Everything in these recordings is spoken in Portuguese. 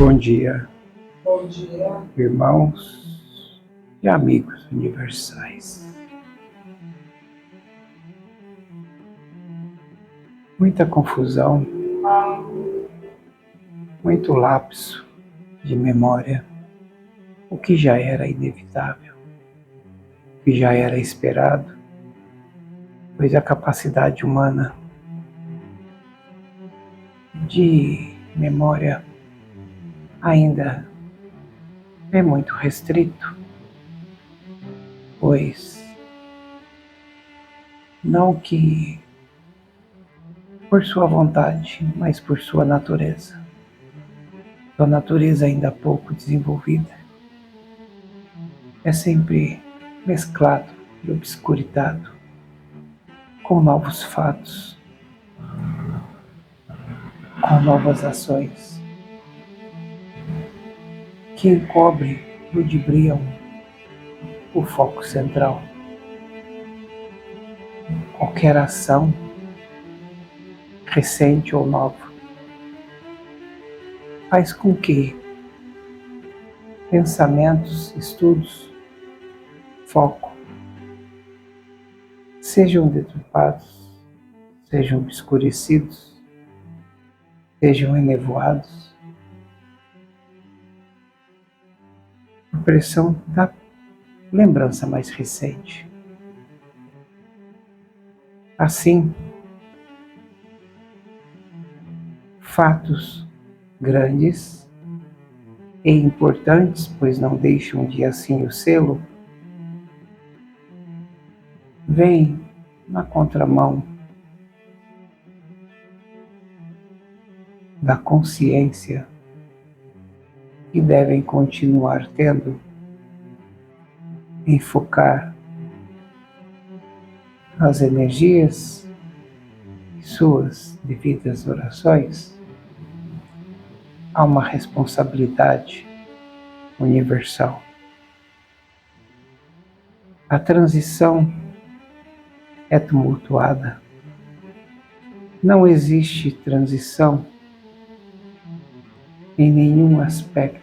Bom dia, Bom dia. irmãos e amigos universais. Muita confusão, muito lapso de memória, o que já era inevitável, o que já era esperado, pois a capacidade humana de memória ainda é muito restrito, pois não que por sua vontade, mas por sua natureza. Sua natureza ainda pouco desenvolvida é sempre mesclado e obscuritado com novos fatos, com novas ações que encobrem, ludibriam o foco central. Qualquer ação, recente ou nova, faz com que pensamentos, estudos, foco sejam deturpados, sejam obscurecidos, sejam enevoados por pressão da lembrança mais recente. Assim, fatos grandes e importantes, pois não deixam de assim o selo, vêm na contramão da consciência que devem continuar tendo em focar as energias e suas devidas orações a uma responsabilidade universal. A transição é tumultuada. Não existe transição em nenhum aspecto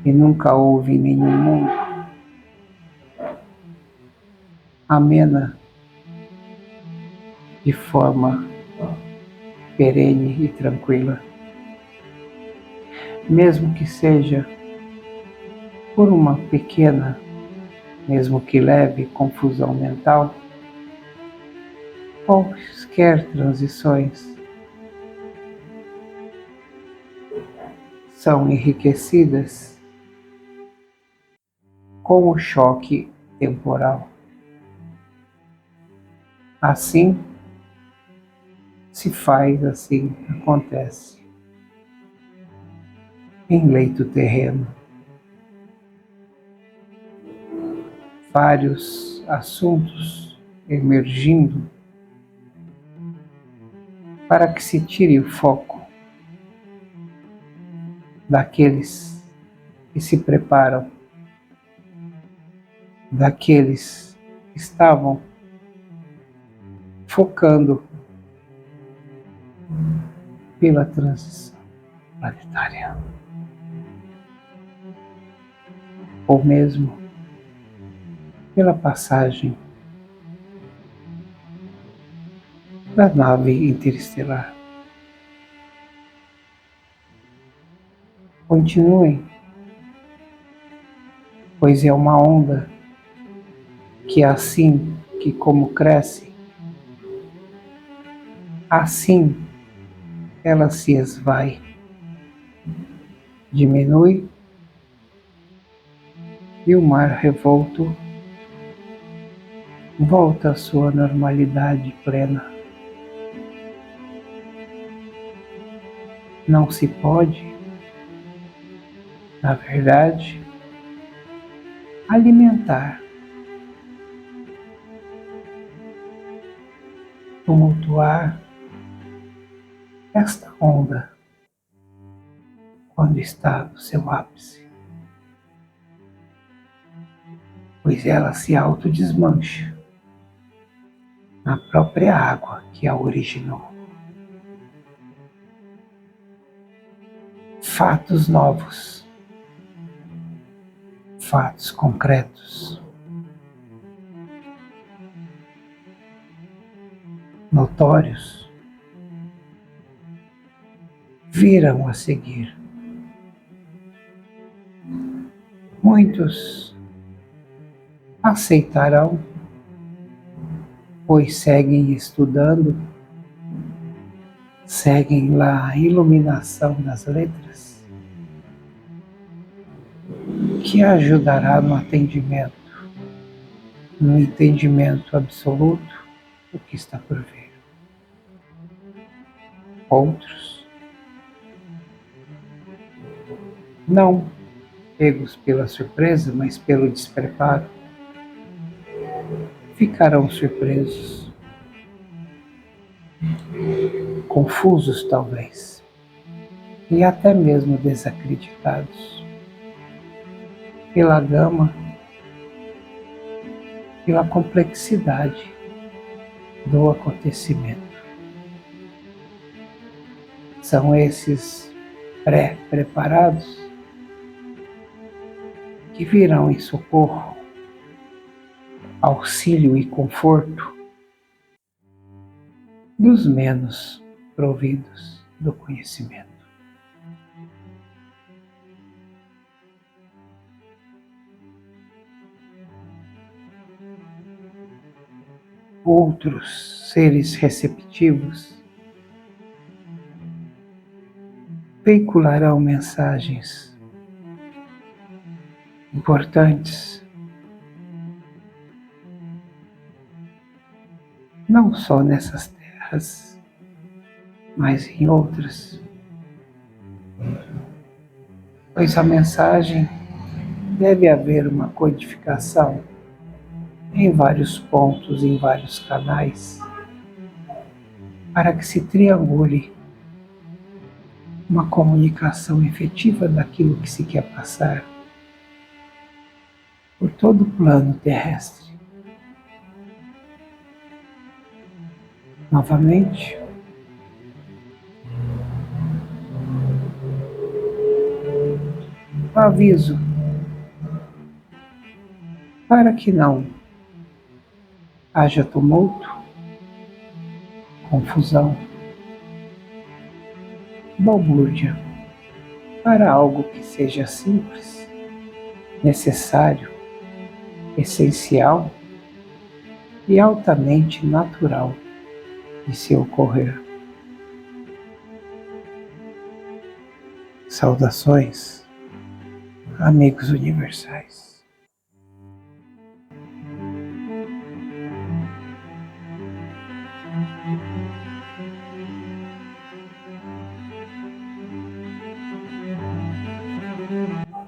e nunca houve em nenhum mundo amena de forma perene e tranquila. Mesmo que seja por uma pequena, mesmo que leve confusão mental, quaisquer transições são enriquecidas com o choque temporal. Assim se faz, assim acontece. Em leito terreno, vários assuntos emergindo para que se tire o foco daqueles que se preparam, daqueles que estavam focando pela transição planetária, ou mesmo pela passagem da nave interestelar. Continuem, pois é uma onda que assim que como cresce, assim ela se esvai, diminui e o mar revolto volta à sua normalidade plena. Não se pode, na verdade, alimentar, tumultuar esta onda quando está no seu ápice, pois ela se autodesmancha na própria água que a originou. fatos novos, fatos concretos, notórios, virão a seguir. Muitos aceitarão, pois seguem estudando, seguem lá a iluminação das letras, que ajudará no entendimento absoluto do que está por vir. Outros, não pegos pela surpresa, mas pelo despreparo, ficarão surpresos, confusos talvez, e até mesmo desacreditados pela gama, pela complexidade do acontecimento. São esses pré-preparados que virão em socorro, auxílio e conforto dos menos providos do conhecimento. Outros seres receptivos veicularão mensagens importantes, não só nessas terras, mas em outras, pois a mensagem deve haver uma codificação em vários pontos, em vários canais, para que se triangule uma comunicação efetiva daquilo que se quer passar por todo o plano terrestre. Novamente, o aviso para que não haja tumulto, confusão, balbúrdia, para algo que seja simples, necessário, essencial e altamente natural de se ocorrer. Saudações, amigos universais.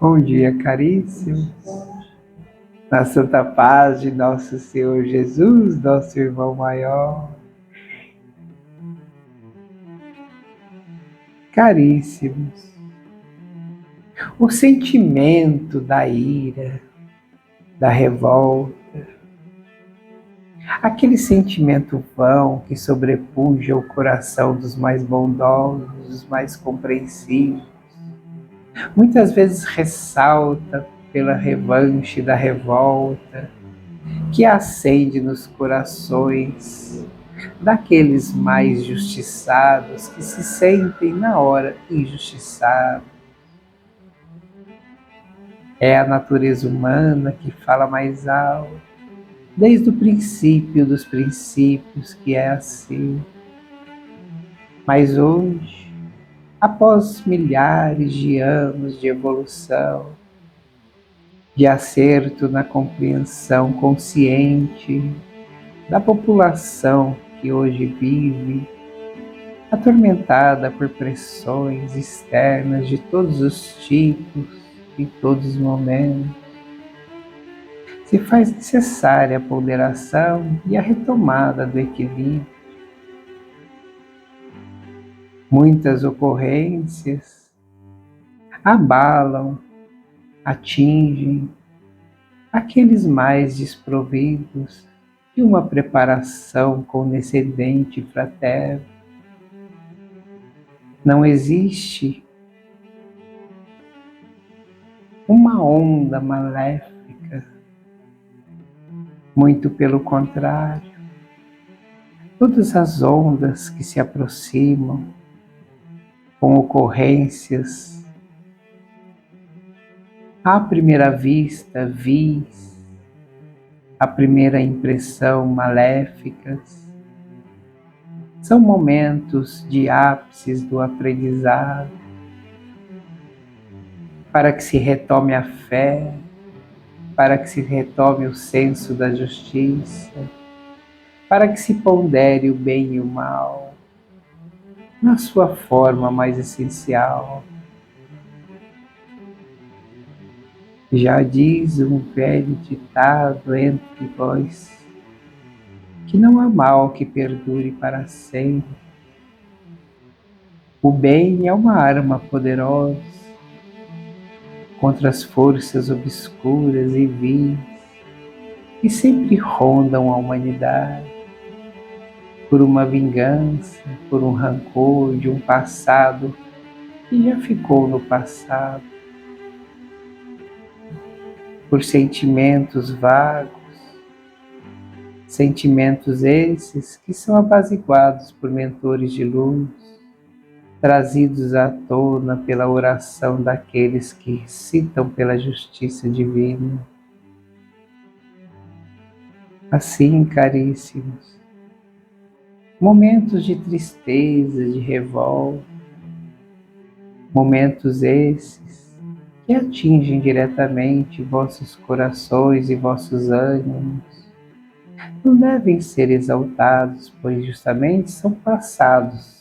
Bom dia, caríssimos. Na santa paz de nosso Senhor Jesus, nosso irmão maior. Caríssimos, o sentimento da ira, da revolta, aquele sentimento vão que sobrepuja o coração dos mais bondosos, dos mais compreensivos, muitas vezes ressalta pela revanche da revolta que acende nos corações daqueles mais justiçados que se sentem na hora injustiçados. É a natureza humana que fala mais alto, desde o princípio dos princípios que é assim. Mas hoje, após milhares de anos de evolução, de acerto na compreensão consciente da população que hoje vive atormentada por pressões externas de todos os tipos, em todos os momentos, se faz necessária a ponderação e a retomada do equilíbrio. Muitas ocorrências abalam, atingem aqueles mais desprovidos de uma preparação condescendente e fraterna. Não existe uma onda maléfica. Muito pelo contrário, todas as ondas que se aproximam com ocorrências à primeira vista, vis, à primeira impressão maléficas, são momentos de ápices do aprendizado, para que se retome a fé, para que se retome o senso da justiça, para que se pondere o bem e o mal, na sua forma mais essencial. Já diz um velho ditado entre vós, que não há mal que perdure para sempre. O bem é uma arma poderosa contra as forças obscuras e vis que sempre rondam a humanidade, por uma vingança, por um rancor de um passado que já ficou no passado, por sentimentos vagos, sentimentos esses que são apaziguados por mentores de luz, trazidos à tona pela oração daqueles que citam pela justiça divina. Assim, caríssimos, momentos de tristeza, de revolta, momentos esses que atingem diretamente vossos corações e vossos ânimos, não devem ser exaltados, pois justamente são passados,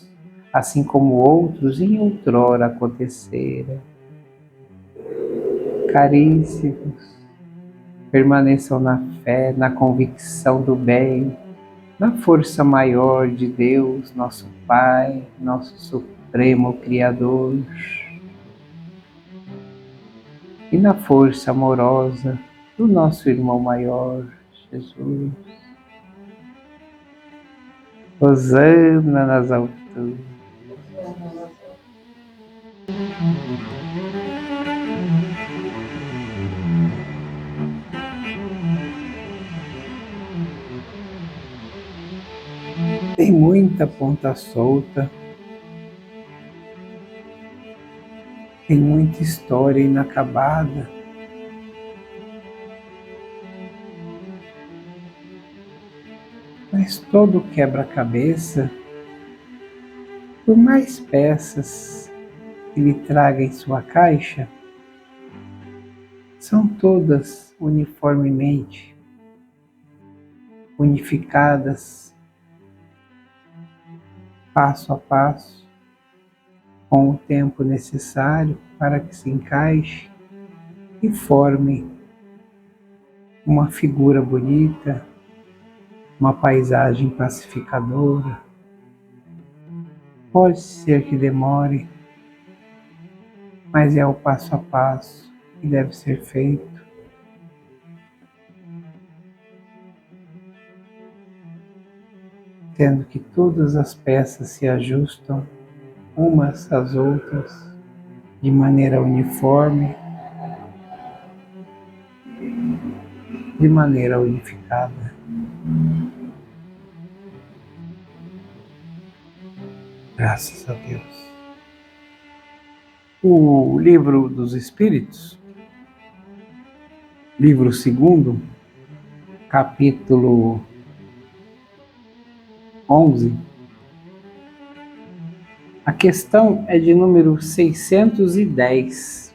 assim como outros em outrora aconteceram. Caríssimos, permaneçam na fé, na convicção do bem, na força maior de Deus, nosso Pai, nosso Supremo Criador, e na força amorosa do nosso irmão maior, Jesus. Hosana nas alturas. Tem muita ponta solta, tem muita história inacabada. Mas todo quebra-cabeça, por mais peças que lhe traga em sua caixa, são todas uniformemente unificadas, passo a passo, com o tempo necessário para que se encaixe e forme uma figura bonita, uma paisagem pacificadora. Pode ser que demore, mas é o passo a passo que deve ser feito. Tendo que todas as peças se ajustam umas às outras de maneira uniforme, de maneira unificada. Graças a Deus. O Livro dos Espíritos, livro 2, capítulo 11, a questão é de número 610.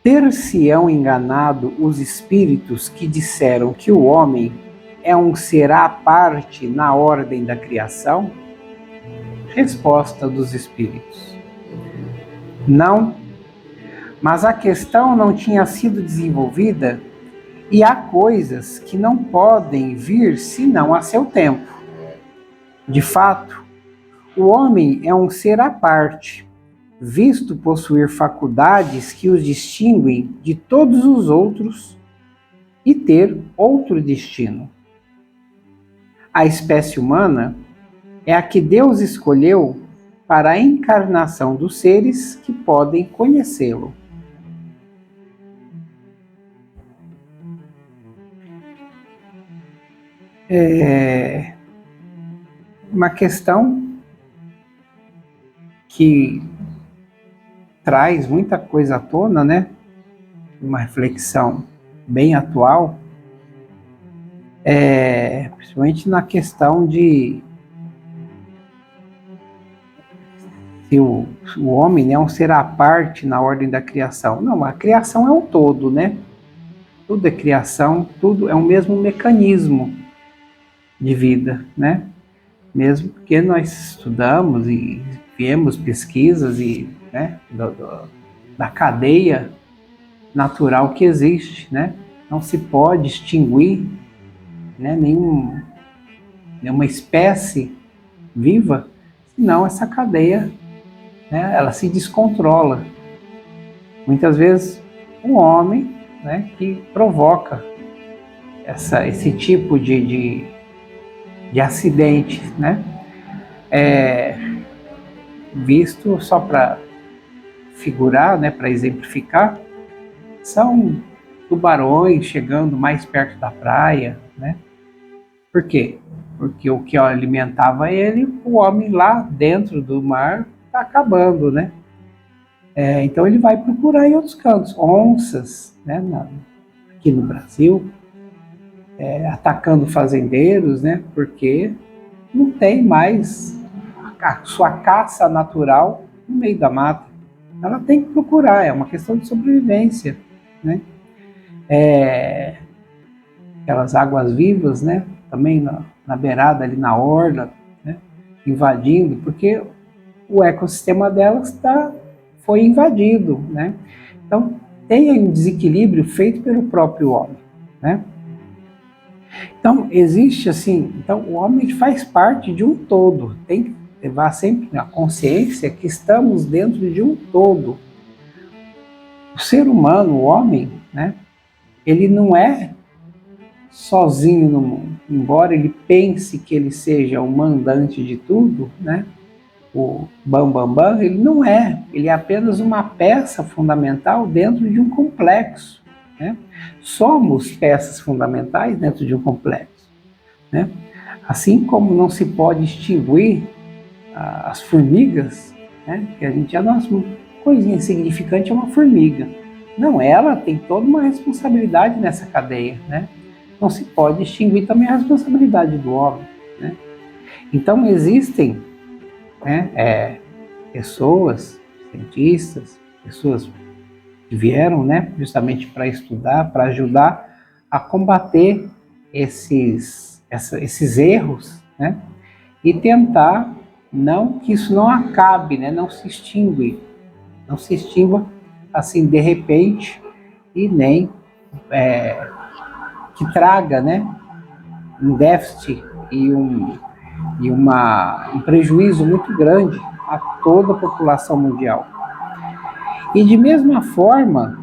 Ter-se-ão enganado os espíritos que disseram que o homem é um ser à parte na ordem da criação? Resposta dos espíritos: não, mas a questão não tinha sido desenvolvida e há coisas que não podem vir senão a seu tempo. De fato, o homem é um ser à parte, visto possuir faculdades que os distinguem de todos os outros e ter outro destino. A espécie humana é a que Deus escolheu para a encarnação dos seres que podem conhecê-lo. É uma questão que traz muita coisa à tona, né? Uma reflexão bem atual, principalmente na questão de se o homem, né, é um ser à parte na ordem da criação. Não, a criação é um todo, né? Tudo é criação, tudo é o mesmo mecanismo de vida, né? Mesmo porque nós estudamos e vemos pesquisas e, né, da cadeia natural que existe, né? Não se pode extinguir, né, nenhuma espécie viva, senão essa cadeia, né, ela se descontrola. Muitas vezes um homem, né, que provoca esse tipo de acidente, né? Visto só para figurar, né, para exemplificar, são tubarões chegando mais perto da praia, né? Por quê? Porque o que alimentava ele, o homem lá dentro do mar está acabando, né? Então ele vai procurar em outros cantos, onças, né? Aqui no Brasil, atacando fazendeiros, né? Porque não tem mais a sua caça natural no meio da mata. Ela tem que procurar, é uma questão de sobrevivência, né? Aquelas águas vivas, né? Também na beirada ali na orla, né? Invadindo, porque o ecossistema delas foi invadido, né? Então tem um desequilíbrio feito pelo próprio homem, né? Então existe assim, então o homem faz parte de um todo, tem que levar sempre a consciência que estamos dentro de um todo. O ser humano, o homem, né? Ele não é sozinho no mundo, embora ele pense que ele seja o mandante de tudo, né? O bam, ele não é, ele é apenas uma peça fundamental dentro de um complexo, né? Somos peças fundamentais dentro de um complexo, né? Assim como não se pode extinguir as formigas, né? Que a gente, a nossa coisinha insignificante é uma formiga. Não, ela tem toda uma responsabilidade nessa cadeia, né? Não se pode extinguir também a responsabilidade do homem, né? Então existem, né, pessoas, cientistas, pessoas que vieram, né, justamente para estudar, para ajudar a combater esses erros, né, e tentar que isso não acabe, né, não se extingua assim de repente e nem que traga, né, um déficit e um prejuízo muito grande a toda a população mundial. E de mesma forma,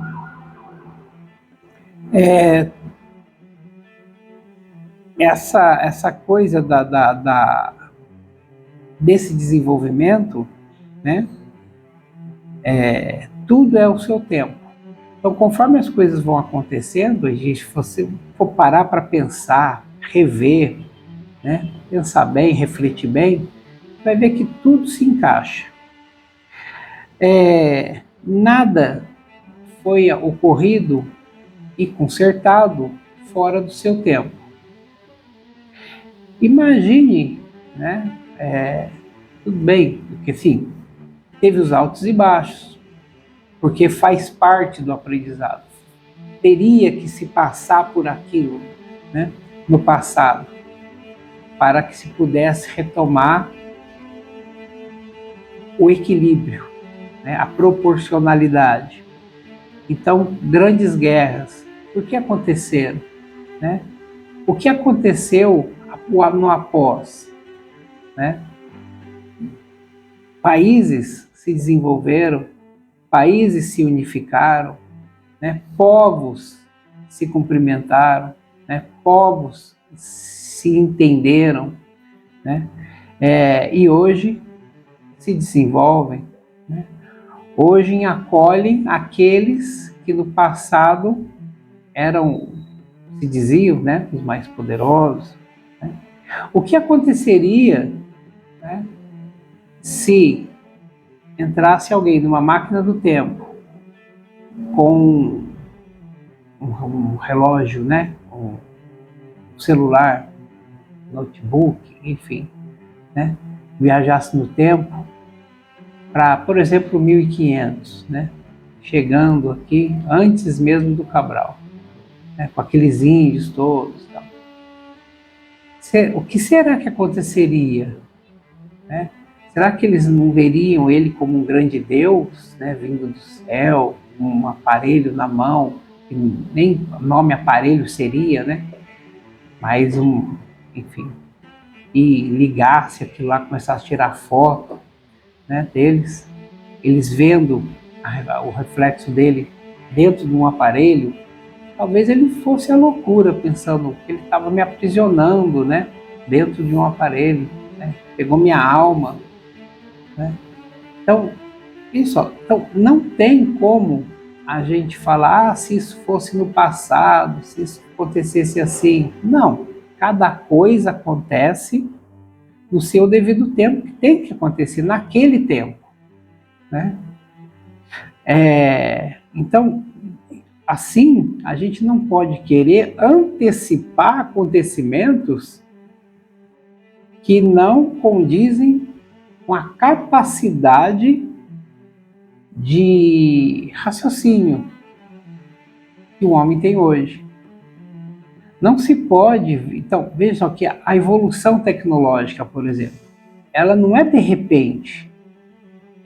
essa coisa desse desenvolvimento, né, tudo é o seu tempo. Então, conforme as coisas vão acontecendo, se você for parar para pensar, rever, né, pensar bem, refletir bem, vai ver que tudo se encaixa. Nada foi ocorrido e consertado fora do seu tempo. Imagine, né? Tudo bem, porque sim, teve os altos e baixos, porque faz parte do aprendizado. Teria que se passar por aquilo, né, no passado, para que se pudesse retomar o equilíbrio, né, a proporcionalidade. Então, grandes guerras, por que aconteceram, né? O que aconteceu no após, né? Países se desenvolveram, países se unificaram, né? Povos se cumprimentaram, né? Povos se entenderam, né? E hoje se desenvolvem, né? Hoje acolhem aqueles que no passado eram, se diziam, né, os mais poderosos, né? O que aconteceria, né, se entrasse alguém numa máquina do tempo com um relógio, né, um celular, notebook, enfim, né, viajasse no tempo para, por exemplo, 1500, né, chegando aqui antes mesmo do Cabral, né, com aqueles índios todos, tal. O que será que aconteceria, né? Será que eles não veriam ele como um grande Deus, né, vindo do céu, com um aparelho na mão, que nem nome aparelho seria, né? Mas enfim, e ligasse aquilo lá, começasse a tirar foto, né, deles, eles vendo o reflexo dele dentro de um aparelho, talvez ele fosse a loucura, pensando que ele estava me aprisionando, né, dentro de um aparelho, né, pegou minha alma, né? Então, isso, então não tem como a gente falar, se isso fosse no passado, se isso acontecesse assim. Não, cada coisa acontece no seu devido tempo, que tem que acontecer naquele tempo, né? Então, assim, a gente não pode querer antecipar acontecimentos que não condizem com a capacidade de raciocínio que o homem tem hoje. Não se pode. Então, vejam que a evolução tecnológica, por exemplo, ela não é de repente.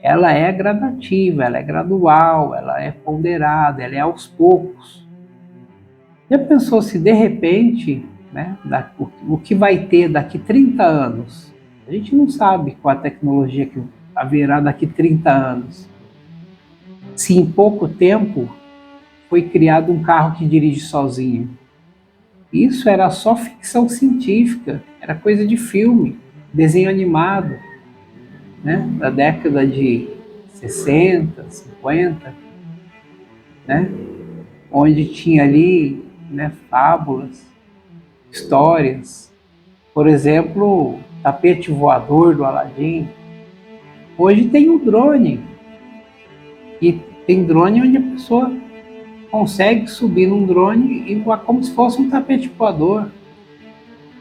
Ela é gradativa, ela é gradual, ela é ponderada, ela é aos poucos. Já pensou se de repente, né, o que vai ter daqui 30 anos? A gente não sabe qual a tecnologia que haverá daqui 30 anos. Se em pouco tempo foi criado um carro que dirige sozinho. Isso era só ficção científica, era coisa de filme, desenho animado, né, da década de 60, 50, né, onde tinha ali, né, fábulas, histórias. Por exemplo, o tapete voador do Aladim. Hoje tem um drone, e tem drone onde a pessoa consegue subir num drone e voar como se fosse um tapete voador.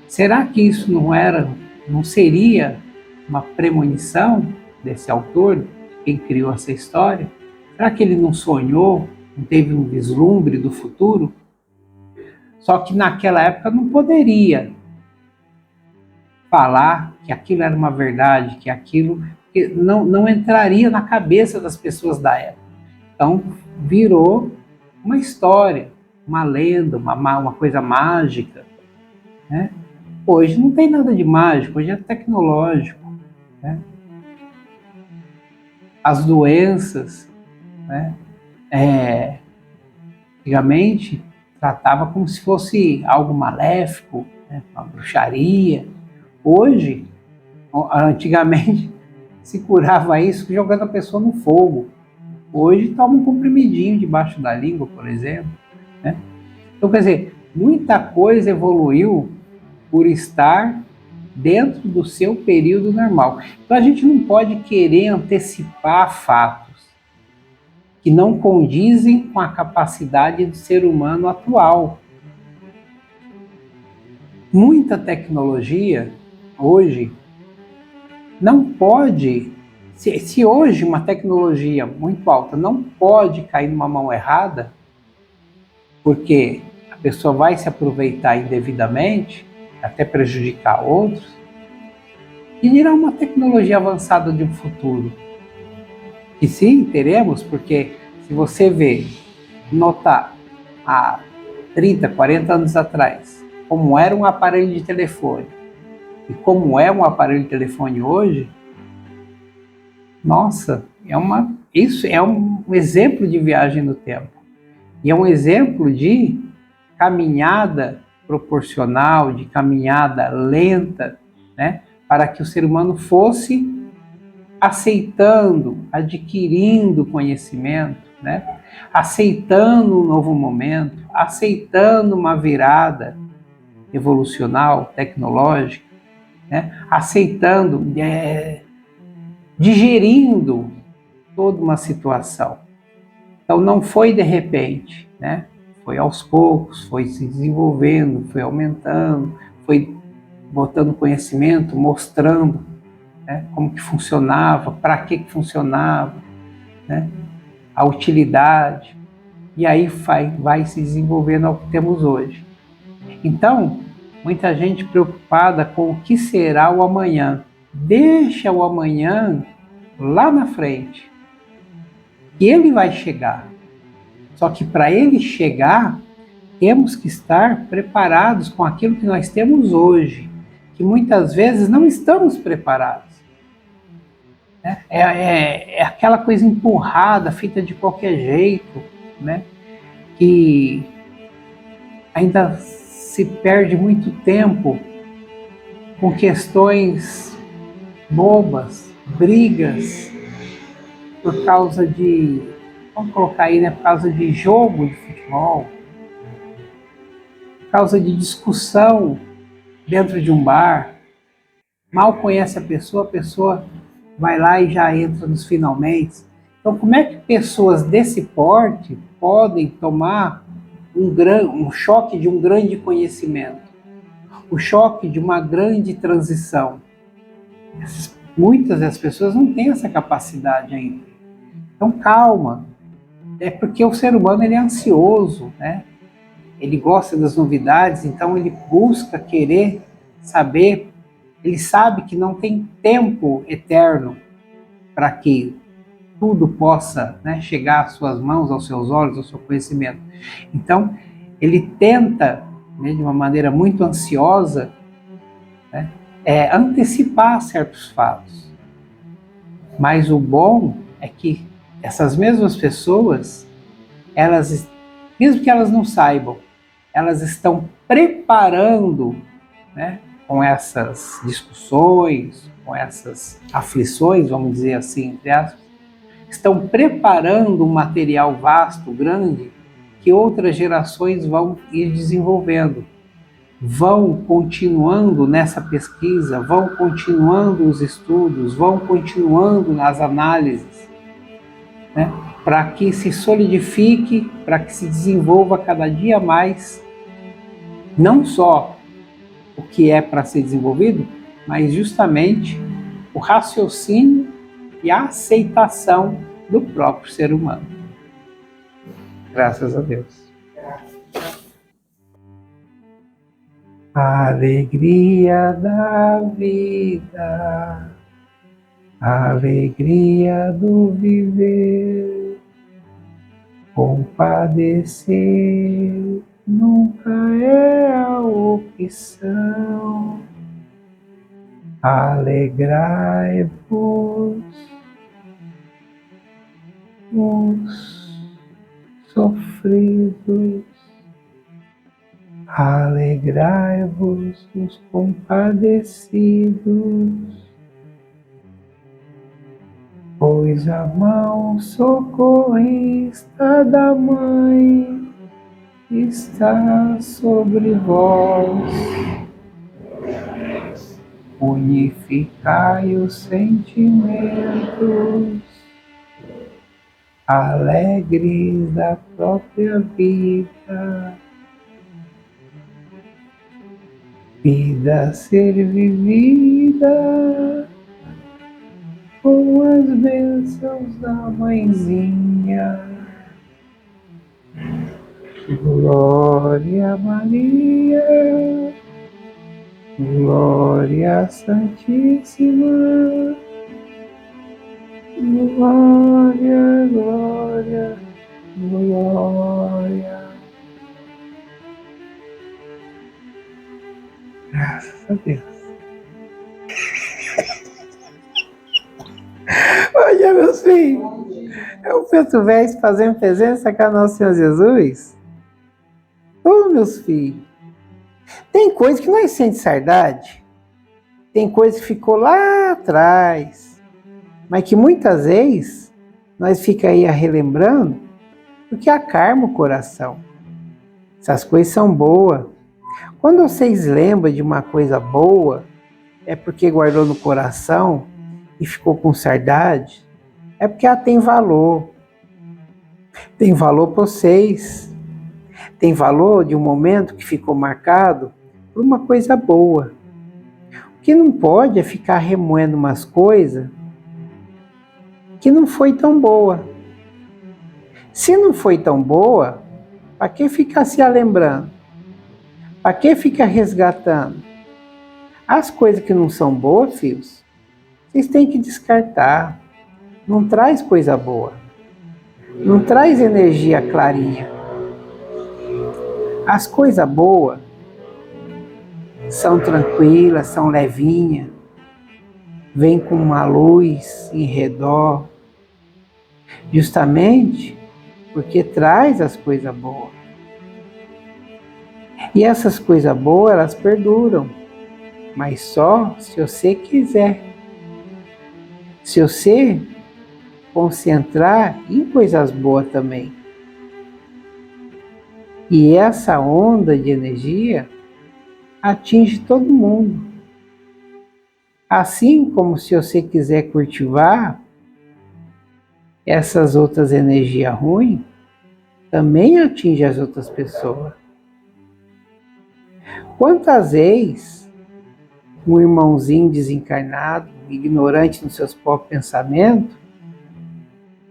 Será que isso não seria uma premonição desse autor, quem criou essa história? Será que ele não sonhou, não teve um vislumbre do futuro? Só que naquela época não poderia falar que aquilo era uma verdade, que aquilo não entraria na cabeça das pessoas da época. Então virou uma história, uma lenda, uma coisa mágica, né? Hoje não tem nada de mágico, hoje é tecnológico, né? As doenças, né, antigamente tratava como se fosse algo maléfico, né, uma bruxaria. Hoje, antigamente, se curava isso jogando a pessoa no fogo. Hoje toma um comprimidinho debaixo da língua, por exemplo, né? Então, quer dizer, muita coisa evoluiu por estar dentro do seu período normal. Então a gente não pode querer antecipar fatos que não condizem com a capacidade do ser humano atual. Muita tecnologia hoje não pode, se hoje uma tecnologia muito alta não pode cair numa mão errada, porque a pessoa vai se aproveitar indevidamente, até prejudicar outros, e dirá uma tecnologia avançada de um futuro. E sim, teremos, porque se você notar há 30, 40 anos atrás, como era um aparelho de telefone e como é um aparelho de telefone hoje, nossa, isso é um exemplo de viagem no tempo. E é um exemplo de caminhada proporcional, de caminhada lenta, né, para que o ser humano fosse aceitando, adquirindo conhecimento, né? Aceitando um novo momento, aceitando uma virada evolucional, tecnológica, né? Aceitando, digerindo toda uma situação. Então não foi de repente, né? Foi aos poucos, foi se desenvolvendo, foi aumentando, foi botando conhecimento, mostrando, né, como que funcionava, para que funcionava, né, a utilidade, e aí vai se desenvolvendo ao que temos hoje. Então, muita gente preocupada com o que será o amanhã. Deixa o amanhã lá na frente, que ele vai chegar. Só que para ele chegar, temos que estar preparados com aquilo que nós temos hoje, que muitas vezes não estamos preparados. É aquela coisa empurrada, feita de qualquer jeito, né? Que ainda se perde muito tempo com questões bobas, brigas, por causa de, vamos colocar aí, né, por causa de jogo de futebol, por causa de discussão dentro de um bar. Mal conhece a pessoa vai lá e já entra nos finalmente. Então, como é que pessoas desse porte podem tomar um choque de um grande conhecimento, o choque de uma grande transição? Muitas das pessoas não têm essa capacidade ainda. Então, calma. É porque o ser humano ele é ansioso, né? Ele gosta das novidades, então ele busca querer saber. Ele sabe que não tem tempo eterno para que tudo possa, né, chegar às suas mãos, aos seus olhos, ao seu conhecimento. Então, ele tenta, né, de uma maneira muito ansiosa, né, antecipar certos fatos. Mas o bom é que essas mesmas pessoas, elas, mesmo que elas não saibam, elas estão preparando, né, com essas discussões, com essas aflições, vamos dizer assim, entre aspas, estão preparando um material vasto, grande, que outras gerações vão ir desenvolvendo, vão continuando nessa pesquisa, vão continuando os estudos, vão continuando nas análises, né, para que se solidifique, para que se desenvolva cada dia mais, não só o que é para ser desenvolvido, mas justamente o raciocínio e a aceitação do próprio ser humano. Graças a Deus. A alegria da vida, a alegria do viver, compadecer nunca é a opção. Alegrai-vos os sofridos, alegrai-vos os compadecidos, pois a mão socorrista da Mãe está sobre vós. Unificai os sentimentos alegres da própria vida, vida a ser vivida com as bênçãos da Mãezinha. Glória a Maria, glória Santíssima, glória, glória, glória. Graças a Deus. Bom dia, meus filhos. É o Preto Velho fazendo presença com a Nosso Senhor Jesus. Ô, meus filhos. Tem coisa que nós sente saudade. Tem coisa que ficou lá atrás. mas que muitas vezes nós fica aí relembrando porque acarma o coração. Essas coisas são boas. Quando vocês lembram de uma coisa boa, é porque guardou no coração e ficou com saudade, é porque ela tem valor. Tem valor para vocês. Tem valor de um momento que ficou marcado por uma coisa boa. O que não pode é ficar remoendo umas coisas que não foi tão boa. Se não foi tão boa, para que ficar se lembrando? Para que ficar resgatando? As coisas que não são boas, filhos, vocês têm que descartar. Não traz coisa boa. Não traz energia clarinha. As coisas boas são tranquilas, são levinhas, vêm com uma luz em redor, justamente porque traz as coisas boas. E essas coisas boas, elas perduram, mas só se você quiser. Se você concentrar em coisas boas também. E essa onda de energia atinge todo mundo. Assim como se você quiser cultivar essas outras energias ruins, também atinge as outras pessoas. Quantas vezes um irmãozinho desencarnado, ignorante nos seus próprios pensamentos,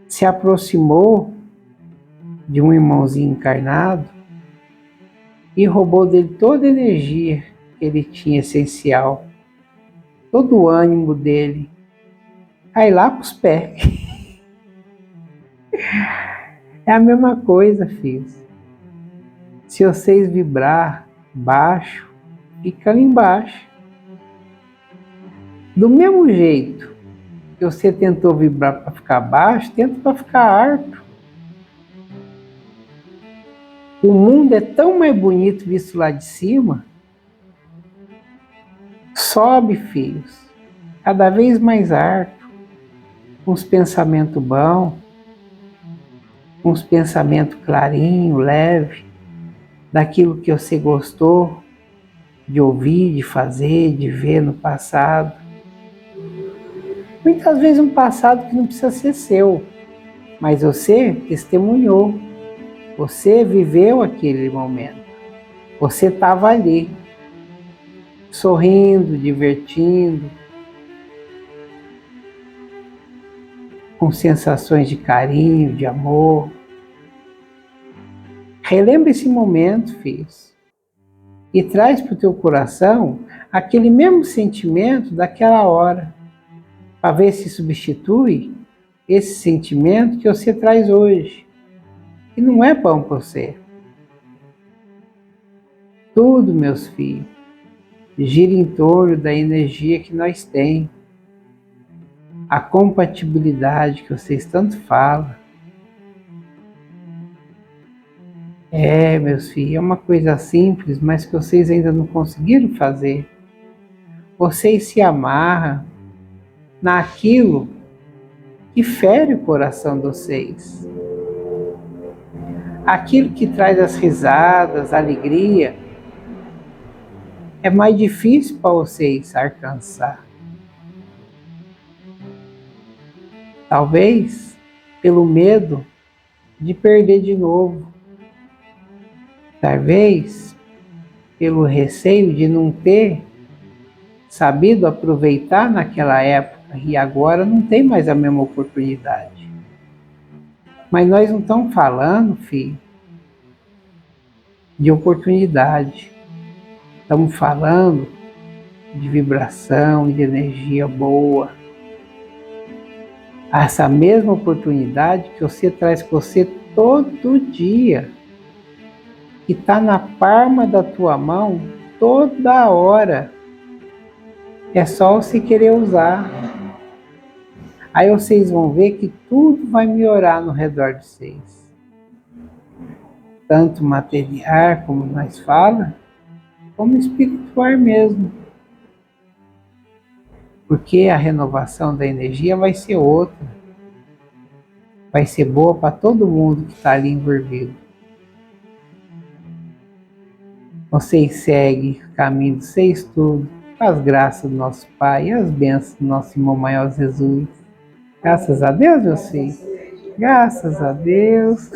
se aproximou de um irmãozinho encarnado e roubou dele toda a energia que ele tinha essencial, todo o ânimo dele, cai lá para os pés. É a mesma coisa, filhos. Se vocês vibrar baixo, fica ali embaixo. Do mesmo jeito que você tentou vibrar para ficar baixo, tenta para ficar alto. O mundo é tão mais bonito visto lá de cima. Sobe, filhos, cada vez mais alto, com os pensamentos bons, com os pensamentos clarinhos, leve, daquilo que você gostou de ouvir, de fazer, de ver no passado. Muitas vezes um passado que não precisa ser seu, mas você testemunhou, você viveu aquele momento, você estava ali, sorrindo, divertindo, com sensações de carinho, de amor. Relembra esse momento, filhos, e traz para o teu coração aquele mesmo sentimento daquela hora, para ver se substitui esse sentimento que você traz hoje, que não é bom para você. Tudo, meus filhos, gira em torno da energia que nós temos, a compatibilidade que vocês tanto falam. Meus filhos, é uma coisa simples, mas que vocês ainda não conseguiram fazer. Vocês se amarram naquilo que fere o coração de vocês. Aquilo que traz as risadas, a alegria, é mais difícil para vocês alcançar. Talvez pelo medo de perder de novo. Talvez pelo receio de não ter sabido aproveitar naquela época e agora não tem mais a mesma oportunidade. Mas nós não estamos falando, filho, de oportunidade. Estamos falando de vibração, de energia boa. Essa mesma oportunidade que você traz com você todo dia, que está na palma da tua mão toda hora. É só você querer usar. Aí vocês vão ver que tudo vai melhorar no redor de vocês. Tanto material, como nós falamos, como espiritual mesmo. porque a renovação da energia vai ser outra, vai ser boa para todo mundo que está ali envolvido. Vocês seguem o caminho do seu estudo, as graças do nosso Pai e as bênçãos do nosso irmão maior Jesus. Graças a Deus, vocês. Graças a Deus.